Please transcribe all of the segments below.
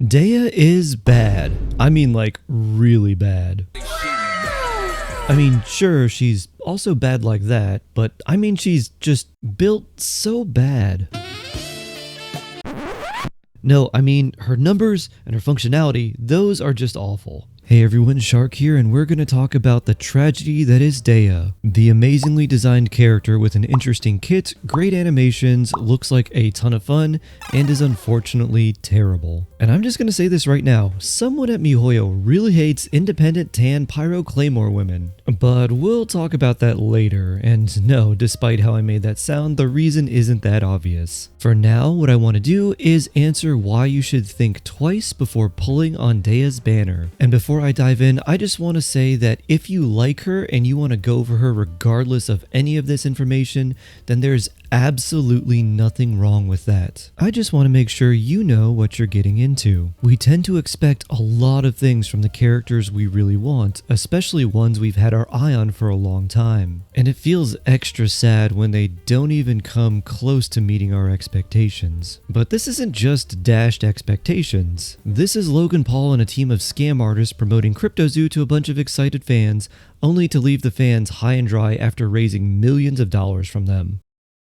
Dehya is bad. I mean, like, really bad. I mean, sure, she's also bad like that, but I mean, she's just built so bad. No, I mean, her numbers and her functionality, those are just awful. Hey everyone, Shark here, and we're going to talk about the tragedy that is Dehya. The amazingly designed character with an interesting kit, great animations, looks like a ton of fun, and is unfortunately terrible. And I'm just going to say this right now, someone at MiHoYo really hates independent tan pyro claymore women. But we'll talk about that later, and no, despite how I made that sound, the reason isn't that obvious. For now, what I want to do is answer why you should think twice before pulling on Dehya's banner. And before I dive in, I just want to say that if you like her and you want to go for her regardless of any of this information, then there's absolutely nothing wrong with that. I just want to make sure you know what you're getting into. We tend to expect a lot of things from the characters we really want, especially ones we've had our eye on for a long time. And it feels extra sad when they don't even come close to meeting our expectations. But this isn't just dashed expectations. This is Logan Paul and a team of scam artists promoting CryptoZoo to a bunch of excited fans, only to leave the fans high and dry after raising millions of dollars from them.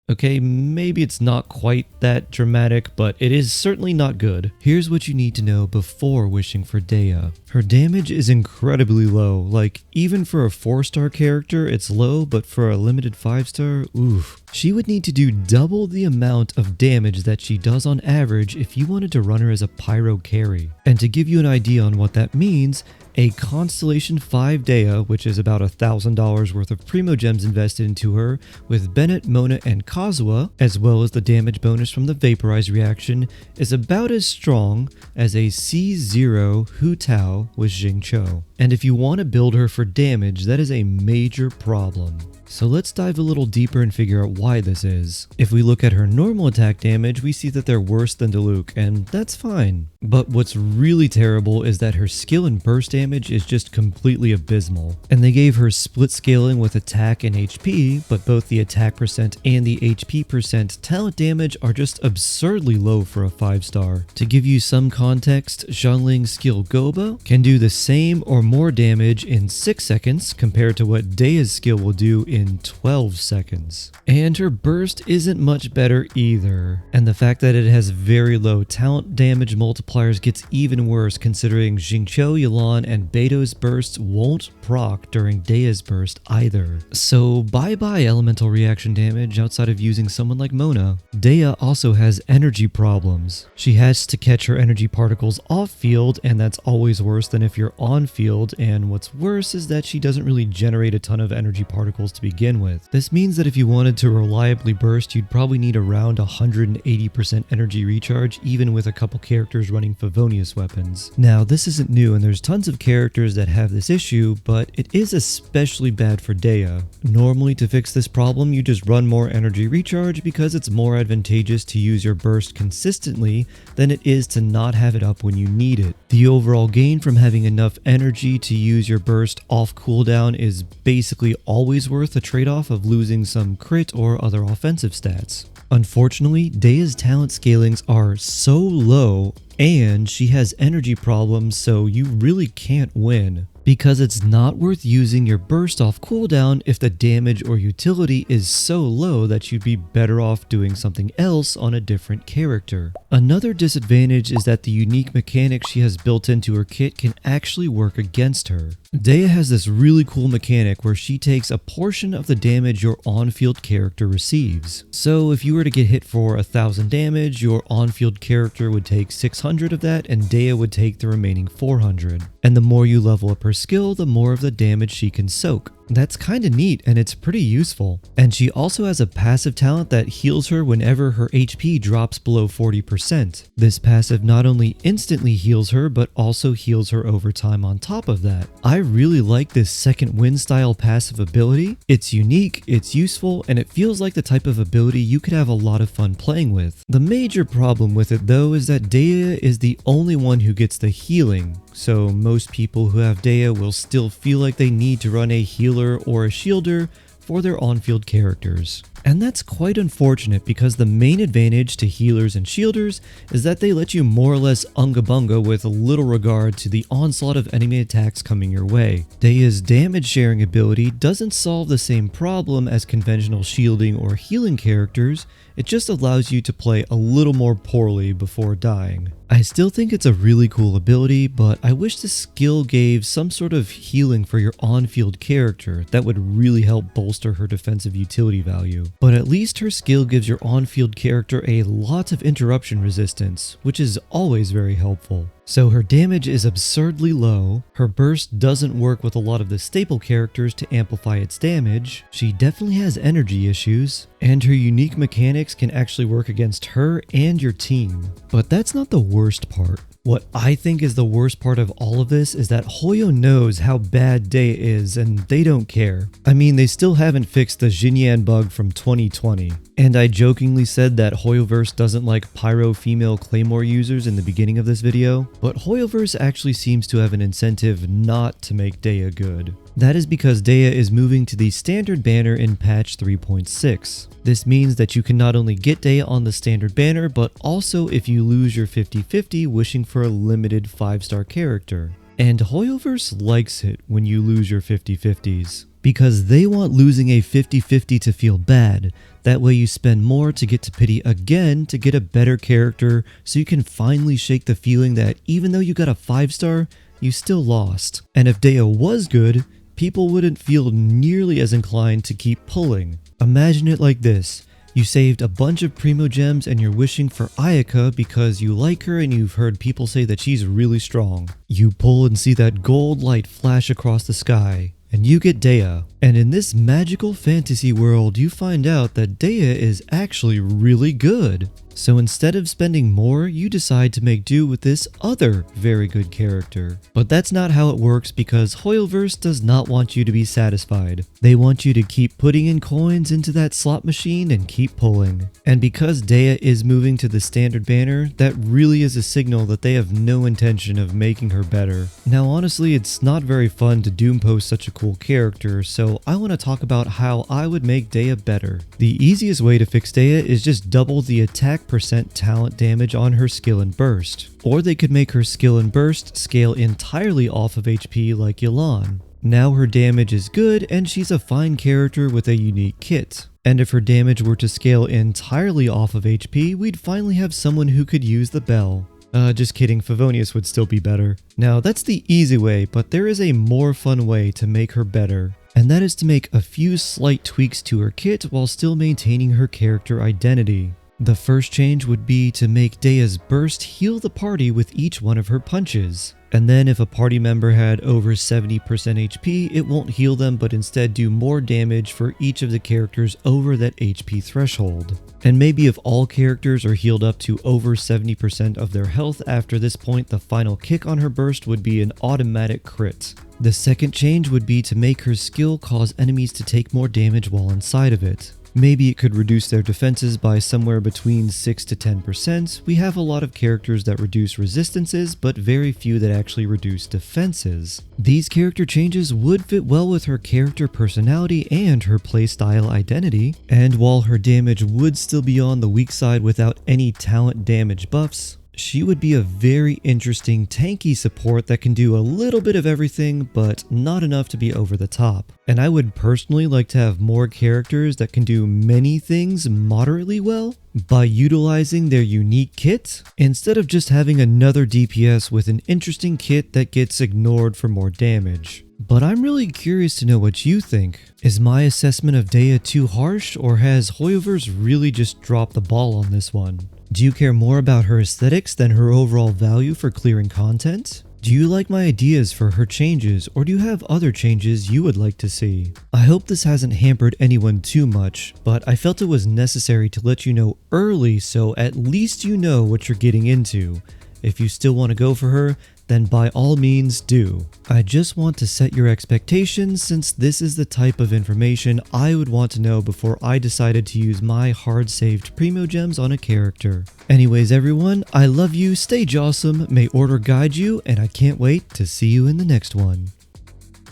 Okay, maybe it's not quite that dramatic, but it is certainly not good. Here's what you need to know before wishing for Dehya. Her damage is incredibly low, like even for a 4-star character it's low, but for a limited 5-star, oof. She would need to do double the amount of damage that she does on average if you wanted to run her as a pyro carry. And to give you an idea on what that means, a Constellation 5 Dehya, which is about $1,000 worth of Primo Gems invested into her, with Bennett, Mona, and Kazuha, as well as the damage bonus from the Vaporize reaction, is about as strong as a C0 Hu Tao with Xingqiu. And if you want to build her for damage, that is a major problem. So let's dive a little deeper and figure out why this is. If we look at her normal attack damage, we see that they're worse than Diluc, and that's fine. But what's really terrible is that her skill and burst damage is just completely abysmal. And they gave her split scaling with attack and HP, but both the attack percent and the HP percent talent damage are just absurdly low for a 5-star. To give you some context, Xiangling's skill Goba can do the same or more damage in 6 seconds compared to what Dehya's skill will do in 12 seconds. And her burst isn't much better either. And the fact that it has very low talent damage multipliers gets even worse considering Xingqiu, Yelan, and Beto's bursts won't proc during Dehya's burst either. So bye bye elemental reaction damage outside of using someone like Mona. Dehya also has energy problems. She has to catch her energy particles off field, and that's always worse than if you're on field, and what's worse is that she doesn't really generate a ton of energy particles to begin with. This means that if you wanted to reliably burst, you'd probably need around 180% energy recharge, even with a couple characters running Favonius weapons. Now, this isn't new, and there's tons of characters that have this issue, but it is especially bad for Dehya. Normally, to fix this problem, you just run more energy recharge because it's more advantageous to use your burst consistently than it is to not have it up when you need it. The overall gain from having enough energy to use your burst off cooldown is basically always worth the trade-off of losing some crit or other offensive stats. Unfortunately, Dehya's talent scalings are so low, and she has energy problems, so you really can't win. Because it's not worth using your burst off cooldown if the damage or utility is so low that you'd be better off doing something else on a different character. Another disadvantage is that the unique mechanic she has built into her kit can actually work against her. Dehya has this really cool mechanic where she takes a portion of the damage your on-field character receives. So if you were to get hit for 1000 damage, your on-field character would take 600 of that and Dehya would take the remaining 400. And the more you level up her skill, the more of the damage she can soak. That's kinda neat and it's pretty useful. And she also has a passive talent that heals her whenever her HP drops below 40%. This passive not only instantly heals her, but also heals her over time on top of that. I really like this second wind style passive ability. It's unique, it's useful, and it feels like the type of ability you could have a lot of fun playing with. The major problem with it though is that Dehya is the only one who gets the healing. So most people who have Dehya will still feel like they need to run a healer or a shielder for their on-field characters. And that's quite unfortunate because the main advantage to healers and shielders is that they let you more or less unga bunga with little regard to the onslaught of enemy attacks coming your way. Dehya's damage sharing ability doesn't solve the same problem as conventional shielding or healing characters, it just allows you to play a little more poorly before dying. I still think it's a really cool ability, but I wish the skill gave some sort of healing for your on-field character that would really help bolster her defensive utility value. But at least her skill gives your on-field character a lot of interruption resistance, which is always very helpful. So her damage is absurdly low, her burst doesn't work with a lot of the staple characters to amplify its damage, she definitely has energy issues, and her unique mechanics can actually work against her and your team. But that's not the worst part. What I think is the worst part of all of this is that Hoyo knows how bad Dehya is and they don't care. I mean, they still haven't fixed the Xinyan bug from 2020. And I jokingly said that Hoyoverse doesn't like pyro female claymore users in the beginning of this video, but Hoyoverse actually seems to have an incentive not to make Dehya good. That is because Dehya is moving to the standard banner in patch 3.6. This means that you can not only get Dehya on the standard banner, but also if you lose your 50-50 wishing for a limited 5-star character. And Hoyoverse likes it when you lose your 50-50s, because they want losing a 50-50 to feel bad. That way you spend more to get to pity again to get a better character, so you can finally shake the feeling that even though you got a 5-star, you still lost. And if Dehya was good, people wouldn't feel nearly as inclined to keep pulling. Imagine it like this. You saved a bunch of Primo Gems and you're wishing for Ayaka because you like her and you've heard people say that she's really strong. You pull and see that gold light flash across the sky, and you get Dehya. And in this magical fantasy world, you find out that Dehya is actually really good. So instead of spending more, you decide to make do with this other very good character. But that's not how it works because Hoyoverse does not want you to be satisfied. They want you to keep putting in coins into that slot machine and keep pulling. And because Dehya is moving to the standard banner, that really is a signal that they have no intention of making her better. Now honestly, it's not very fun to doom post such a cool character, so I want to talk about how I would make Dehya better. The easiest way to fix Dehya is just double the attack percent talent damage on her skill and burst. Or they could make her skill and burst scale entirely off of HP like Yelan. Now her damage is good and she's a fine character with a unique kit. And if her damage were to scale entirely off of HP, we'd finally have someone who could use the bell. Just kidding, Favonius would still be better. Now that's the easy way, but there is a more fun way to make her better. And that is to make a few slight tweaks to her kit while still maintaining her character identity. The first change would be to make Dehya's burst heal the party with each one of her punches. And then if a party member had over 70% HP, it won't heal them but instead do more damage for each of the characters over that HP threshold. And maybe if all characters are healed up to over 70% of their health after this point, the final kick on her burst would be an automatic crit. The second change would be to make her skill cause enemies to take more damage while inside of it. Maybe it could reduce their defenses by somewhere between 6 to 10%. We have a lot of characters that reduce resistances, but very few that actually reduce defenses. These character changes would fit well with her character personality and her playstyle identity, and while her damage would still be on the weak side without any talent damage buffs, she would be a very interesting tanky support that can do a little bit of everything, but not enough to be over the top. And I would personally like to have more characters that can do many things moderately well by utilizing their unique kit, instead of just having another DPS with an interesting kit that gets ignored for more damage. But I'm really curious to know what you think. Is my assessment of Dehya too harsh, or has Hoyoverse really just dropped the ball on this one? Do you care more about her aesthetics than her overall value for clearing content? Do you like my ideas for her changes, or do you have other changes you would like to see? I hope this hasn't hampered anyone too much, but I felt it was necessary to let you know early so at least you know what you're getting into. If you still want to go for her, then by all means do. I just want to set your expectations since this is the type of information I would want to know before I decided to use my hard-saved Primo Gems on a character. Anyways everyone, I love you, stay jawsome, may order guide you, and I can't wait to see you in the next one.